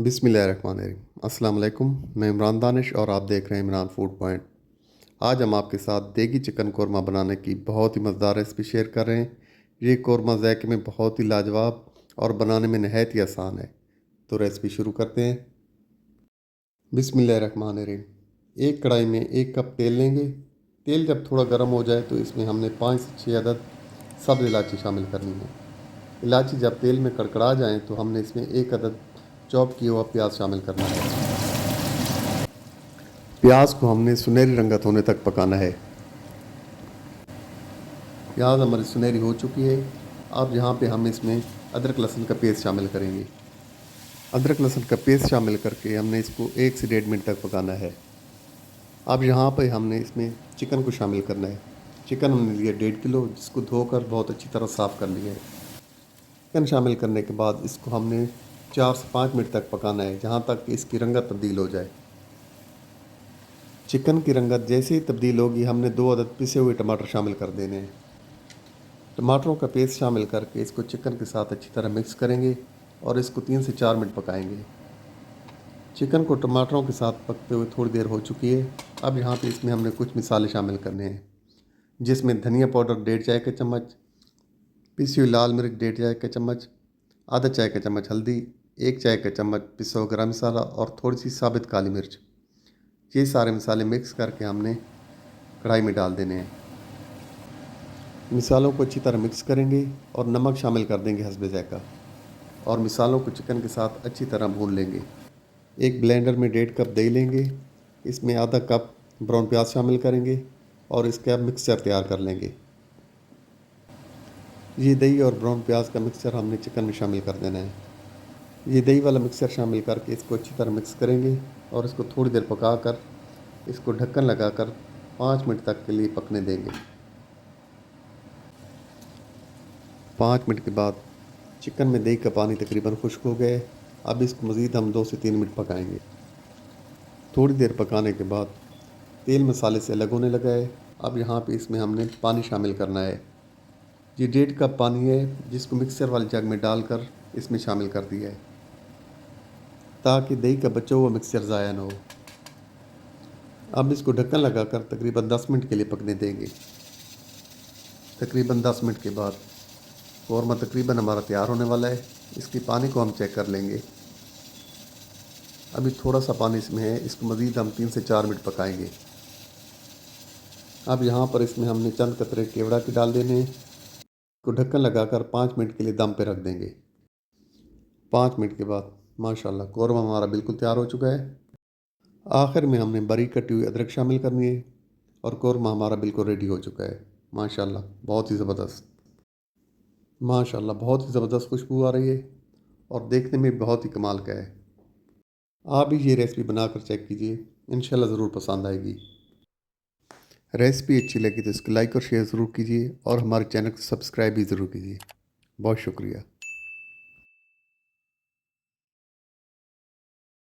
बिस्मिल्लाहिर्रहमानिर्रहीम। अस्सलाम वालेकुम। मैं इमरान दानिश और आप देख रहे हैं इमरान फूड पॉइंट। आज हम आपके साथ देगी चिकन कोरमा बनाने की बहुत ही मज़ेदार रेसिपी शेयर कर रहे हैं। ये कोरमा ज़ायके में बहुत ही लाजवाब और बनाने में नहायत ही आसान है। तो रेसिपी शुरू करते हैं। बिस्मिल्लाहिर्रहमानिर्रहीम। एक कढ़ाई में 1 कप तेल लेंगे। तेल जब थोड़ा गर्म हो जाए तो इसमें हमने 5 से 6 अदद सब्ज़ इलायची शामिल करनी है। इलायची जब तेल में कड़कड़ा जाए तो हमने इसमें 1 अदद चॉप किया हुआ प्याज शामिल करना है। प्याज को हमने सुनहरी रंगत होने तक पकाना है। प्याज हमारी सुनहरी हो चुकी है। अब यहाँ पे हम इसमें अदरक लहसुन का पेस्ट शामिल करेंगे। अदरक लहसुन का पेस्ट शामिल करके हमने इसको 1 से 1.5 मिनट तक पकाना है। अब यहाँ पे हमने इसमें चिकन को शामिल करना है। चिकन हमने लिया 1.5 किलो, जिसको धोकर बहुत अच्छी तरह साफ़ कर लिया है। चिकन शामिल करने के बाद इसको हमने 4 से 5 मिनट तक पकाना है, जहाँ तक कि इसकी रंगत तब्दील हो जाए। चिकन की रंगत जैसे ही तब्दील होगी हमने 2 अदद पिसे हुए टमाटर शामिल कर देने हैं। टमाटरों का पेस्ट शामिल करके इसको चिकन के साथ अच्छी तरह मिक्स करेंगे और इसको 3 से 4 मिनट पकाएंगे। चिकन को टमाटरों के साथ पकते हुए थोड़ी देर हो चुकी है। अब यहाँ पे इसमें हमने कुछ मसाले शामिल करने हैं, जिसमें धनिया पाउडर 1.5 चाय का चम्मच, पिसी हुई लाल मिर्च 1.5 चाय का चम्मच, आधा चाय का चम्मच हल्दी, 1 चाय का चम्मच पिसा हुआ गरम मसाला और थोड़ी सी साबित काली मिर्च। ये सारे मसाले मिक्स करके हमने कढ़ाई में डाल देने हैं। मसालों को अच्छी तरह मिक्स करेंगे और नमक शामिल कर देंगे हस्बे ज़ायक़ा और मसालों को चिकन के साथ अच्छी तरह भून लेंगे। एक ब्लेंडर में 1.5 कप दही लेंगे, इसमें आधा कप ब्राउन प्याज शामिल करेंगे और इसका मिक्सचर तैयार कर लेंगे। ये दही और ब्राउन प्याज का मिक्सचर हमने चिकन में शामिल कर देना है। ये दही वाला मिक्सचर शामिल करके इसको अच्छी तरह मिक्स करेंगे और इसको थोड़ी देर पकाकर इसको ढक्कन लगाकर 5 मिनट तक के लिए पकने देंगे। 5 मिनट के बाद चिकन में दही का पानी तकरीबन खुश्क हो गया है। अब इसको मज़ीद हम 2 से 3 मिनट पकाएंगे। थोड़ी देर पकाने के बाद तेल मसाले से अलग होने लगा है। अब यहाँ पे इसमें हमने पानी शामिल करना है। ये 1.5 कप पानी है, जिसको मिक्सर वाले जग में डालकर इसमें शामिल कर दिया है, ताकि दही का बचा हुआ मिक्सचर ज़ाया ना हो। अब इसको ढक्कन लगाकर तकरीबन 10 मिनट के लिए पकने देंगे। तकरीबन 10 मिनट के बाद कौरमा तकरीबन हमारा तैयार होने वाला है। इसके पानी को हम चेक कर लेंगे। अभी थोड़ा सा पानी इसमें है, इसको मज़ीद हम 3 से 4 मिनट पकाएंगे। अब यहाँ पर इसमें हमने चंद कतरे केवड़ा के डाल देने हैं। को ढक्कन लगाकर 5 मिनट के लिए दम पे रख देंगे। 5 मिनट के बाद माशाल्लाह कौरमा हमारा बिल्कुल तैयार हो चुका है। आखिर में हमने बारीक कटी हुई अदरक शामिल करनी है और कौरमा हमारा बिल्कुल रेडी हो चुका है। माशाल्लाह बहुत ही ज़बरदस्त, माशाल्लाह बहुत ही ज़बरदस्त खुशबू आ रही है और देखने में बहुत ही कमाल का है। आप भी ये रेसिपी बनाकर चेक कीजिए, इंशाल्लाह ज़रूर पसंद आएगी। रेसिपी अच्छी लगी तो इसको लाइक और शेयर ज़रूर कीजिए और हमारे चैनल को सब्सक्राइब भी ज़रूर कीजिए। बहुत शुक्रिया।